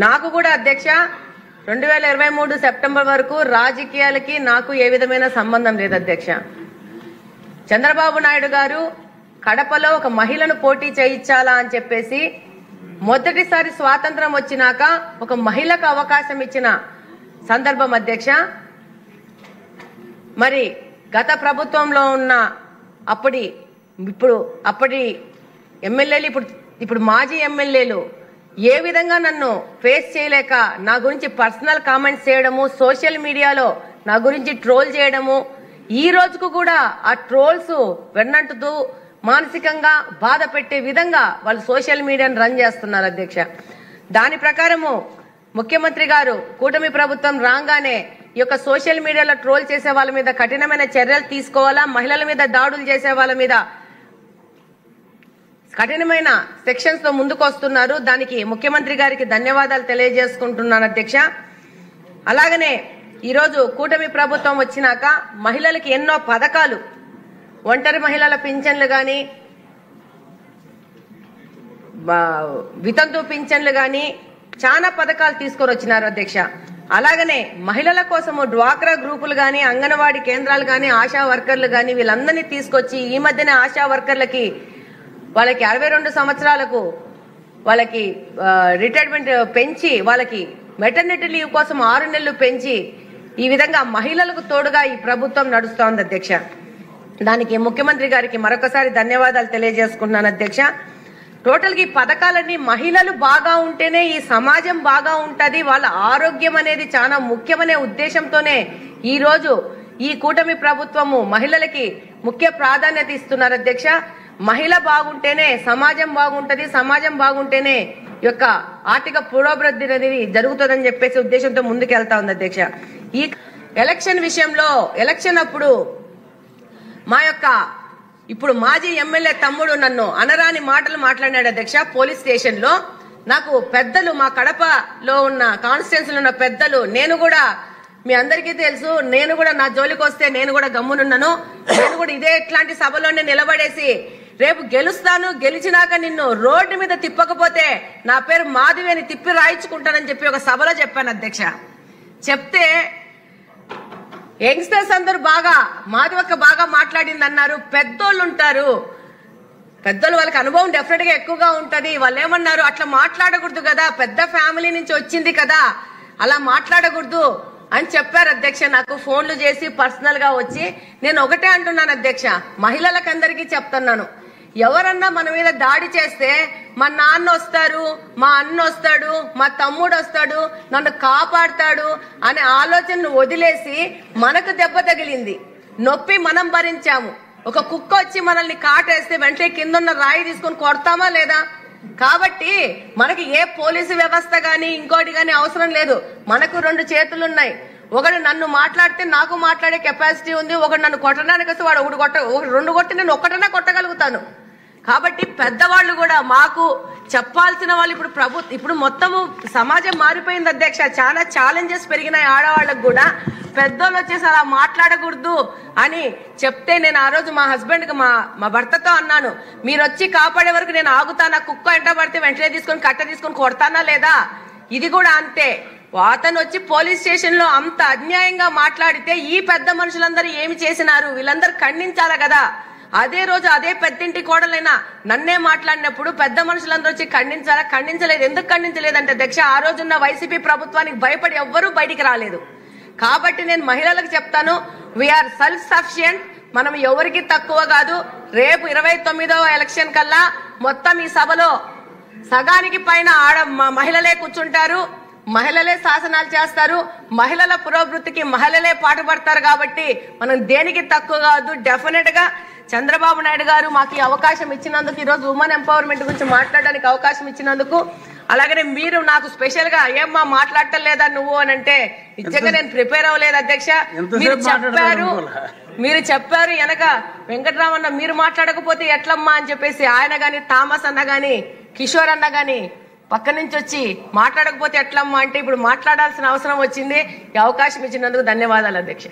నాకు కూడా అధ్యక్ష 2023 సెప్టెంబర్ వరకు రాజకీయాలకి నాకు ఏ విధమైన సంబంధం లేదు అధ్యక్ష. చంద్రబాబు నాయుడు గారు కడపలో ఒక మహిళను పోటీ చేయించాలా అని చెప్పేసి మొదటిసారి స్వాతంత్రం వచ్చినాక ఒక మహిళకు అవకాశం ఇచ్చిన సందర్భం అధ్యక్ష. మరి గత ప్రభుత్వంలో ఉన్న అప్పటి ఎమ్మెల్యేలు ఇప్పుడు మాజీ ఎమ్మెల్యేలు ఏ విధంగా నన్ను ఫేస్ చేయలేక నా గురించి పర్సనల్ కామెంట్స్ చేయడము, సోషల్ మీడియాలో నా గురించి ట్రోల్ చేయడము, ఈ రోజుకు కూడా ఆ ట్రోల్స్ వెన్నంటుతూ మానసికంగా బాధ పెట్టే విధంగా వాళ్ళు సోషల్ మీడియాను రన్ చేస్తున్నారు అధ్యక్ష. దాని ప్రకారము ముఖ్యమంత్రి గారు కూటమి ప్రభుత్వం రాగానే ఈ యొక్క సోషల్ మీడియాలో ట్రోల్ చేసే వాళ్ళ మీద కఠినమైన చర్యలు తీసుకోవాలా, మహిళల మీద దాడులు చేసే వాళ్ళ మీద కఠినమైన సెక్షన్స్ తో ముందుకు వస్తున్నారు. దానికి ముఖ్యమంత్రి గారికి ధన్యవాదాలు తెలియజేసుకుంటున్నాను అధ్యక్ష. అలాగనే ఈరోజు కూటమి ప్రభుత్వం వచ్చినాక మహిళలకి ఎన్నో పథకాలు, ఒంటరి మహిళల పింఛన్లు గాని, వితంతు పింఛన్లు గాని చాలా పథకాలు తీసుకొని వచ్చినారు అధ్యక్ష. అలాగనే మహిళల కోసము డ్వాక్రా గ్రూపులు గాని, అంగన్వాడీ కేంద్రాలు గాని, ఆశా వర్కర్లు గాని వీళ్ళందరినీ తీసుకొచ్చి ఈ మధ్యనే ఆశా వర్కర్లకి వాళ్ళకి 62 సంవత్సరాలకు వాళ్ళకి రిటైర్మెంట్ పెంచి, వాళ్ళకి మెటర్నిటీ లీవ్ కోసం 6 నెలలు పెంచి ఈ విధంగా మహిళలకు తోడుగా ఈ ప్రభుత్వం నడుస్తోంది అధ్యక్ష. దానికి ముఖ్యమంత్రి గారికి మరొకసారి ధన్యవాదాలు తెలియజేసుకుంటున్నాను అధ్యక్ష. టోటల్ గా ఈ పథకాలన్నీ మహిళలు బాగా ఉంటేనే ఈ సమాజం బాగా ఉంటది, వాళ్ళ ఆరోగ్యం అనేది చాలా ముఖ్యమనే ఉద్దేశంతోనే ఈ రోజు ఈ కూటమి ప్రభుత్వము మహిళలకి ముఖ్య ప్రాధాన్యత ఇస్తున్నారు అధ్యక్ష. మహిళ బాగుంటేనే సమాజం బాగుంటది, సమాజం బాగుంటేనే యొక్క ఆర్థిక పురోభివృద్ధి అనేది జరుగుతుందని చెప్పేసి ఉద్దేశంతో ముందుకెళ్తా ఉంది అధ్యక్ష. ఈ ఎలక్షన్ విషయంలో ఎలక్షన్ అప్పుడు మా యొక్క ఇప్పుడు మాజీ ఎమ్మెల్యే తమ్ముడు నన్ను అనరాని మాటలు మాట్లాడాడు అధ్యక్ష. పోలీస్ స్టేషన్ లో నాకు పెద్దలు, మా కడపలో ఉన్న కాన్స్టిట్యున్సీలో ఉన్న పెద్దలు, నేను కూడా మీ అందరికీ తెలుసు, నేను కూడా నా జోలికి వస్తే నేను కూడా గమ్మునున్నాను. నేను కూడా ఇదే ఇట్లాంటి సభలోనే నిలబడేసి రేపు గెలుస్తాను, గెలిచినాక నిన్ను రోడ్డు మీద తిప్పకపోతే నా పేరు మాధవి అని తిప్పి రాయించుకుంటానని చెప్పి ఒక సభలో చెప్పాను అధ్యక్ష. చెప్తే యంగ్స్టర్స్ అందరూ బాగా మాధవక్క బాగా మాట్లాడింది అన్నారు. పెద్దోళ్ళు ఉంటారు, పెద్దోళ్ళు వాళ్ళకి అనుభవం డెఫినెట్ గా ఎక్కువగా ఉంటది, వాళ్ళు ఏమన్నారు అట్లా మాట్లాడకూడదు కదా, పెద్ద ఫ్యామిలీ నుంచి వచ్చింది కదా, అలా మాట్లాడకూడదు అని చెప్పారు అధ్యక్ష. నాకు ఫోన్లు చేసి పర్సనల్ గా వచ్చి నేను ఒకటే అంటున్నాను అధ్యక్ష, మహిళలకు అందరికీ చెప్తున్నాను, ఎవరన్నా మన మీద దాడి చేస్తే మా నాన్న వస్తారు, మా అన్న వస్తాడు, మా తమ్ముడు వస్తాడు, నన్ను కాపాడతాడు అనే ఆలోచనను వదిలేసి మనకు దెబ్బ తగిలింది, నొప్పి మనం భరించాము. ఒక కుక్క వచ్చి మనల్ని కాటేస్తే వెంటనే కిందన్న రాయి తీసుకొని కొడతామా లేదా? కాబట్టి మనకి ఏ పోలీసు వ్యవస్థ గాని ఇంకోటి గాని అవసరం లేదు. మనకు 2 చేతులున్నాయి. ఒకడు నన్ను మాట్లాడితే నాకు మాట్లాడే కెపాసిటీ ఉంది, ఒకడు నన్ను కొట్టడానికి వస్తే వాడు 2 కొట్టి నేను ఒక్కటన్నా కొట్టగలుగుతాను. కాబట్టి పెద్దవాళ్ళు కూడా మాకు చెప్పాల్సిన వాళ్ళు ఇప్పుడు మొత్తము సమాజం మారిపోయింది అధ్యక్ష. చాలా ఛాలెంజెస్ పెరిగినాయి ఆడవాళ్ళకు కూడా. పెద్దోళ్ళు వచ్చేసి అలా మాట్లాడకూడదు అని చెప్తే నేను ఆ రోజు మా హస్బెండ్ కి మా భర్తతో అన్నాను, మీరు వచ్చి కాపాడే వరకు నేను ఆగుతానా, కుక్క ఎంట పడితే వెంటనే తీసుకొని కట్ట తీసుకొని కొడతానా లేదా? ఇది కూడా అంతే. అతను వచ్చి పోలీస్ స్టేషన్ లో అంత అన్యాయంగా మాట్లాడితే ఈ పెద్ద మనుషులందరూ ఏమి చేసినారు, వీళ్ళందరూ ఖండించాలి కదా. అదే రోజు అదే పెద్దింటి కోడలైనా నన్నే మాట్లాడినప్పుడు పెద్ద మనుషులందరూ వచ్చి ఖండించాలా? ఖండించలేదు. ఎందుకు ఖండించలేదంటే అధ్యక్ష, ఆ రోజున్న వైసీపీ ప్రభుత్వానికి భయపడి ఎవ్వరూ బయటికి రాలేదు. కాబట్టి నేను మహిళలకు చెప్తాను, వీఆర్ సెల్ఫ్ సఫిషియెంట్, మనం ఎవరికి తక్కువ కాదు. రేపు 29వ ఎలక్షన్ కల్లా మొత్తం ఈ సభలో సగానికి పైన మహిళలే కూర్చుంటారు, మహిళలే శాసనాలు చేస్తారు, మహిళల పురోభివృద్ధికి మహిళలే పాటుపడతారు. కాబట్టి మనం దేనికి తక్కువ కాదు. డెఫినెట్ గా చంద్రబాబు నాయుడు గారు మాకు ఈ అవకాశం ఇచ్చినందుకు, ఈ రోజు ఉమెన్ ఎంపవర్మెంట్ గురించి మాట్లాడడానికి అవకాశం ఇచ్చినందుకు, అలాగనే మీరు మీరు స్పెషల్ గా ఏమ్మా మాట్లాడటం లేదా నువ్వు అని అంటే నిజంగా నేను ప్రిపేర్ అవ్వలేదు అధ్యక్ష. మీరు చెప్పారు వెనక వెంకటరామన్న మీరు మాట్లాడకపోతే ఎట్లమ్మా అని చెప్పేసి, ఆయన గాని థామస్ అన్న గాని కిషోర్ అన్న గాని పక్క నుంచి వచ్చి మాట్లాడకపోతే ఎట్లమ్మా అంటే ఇప్పుడు మాట్లాడాల్సిన అవసరం వచ్చింది. ఈ అవకాశం ఇచ్చినందుకు ధన్యవాదాలు అధ్యక్ష.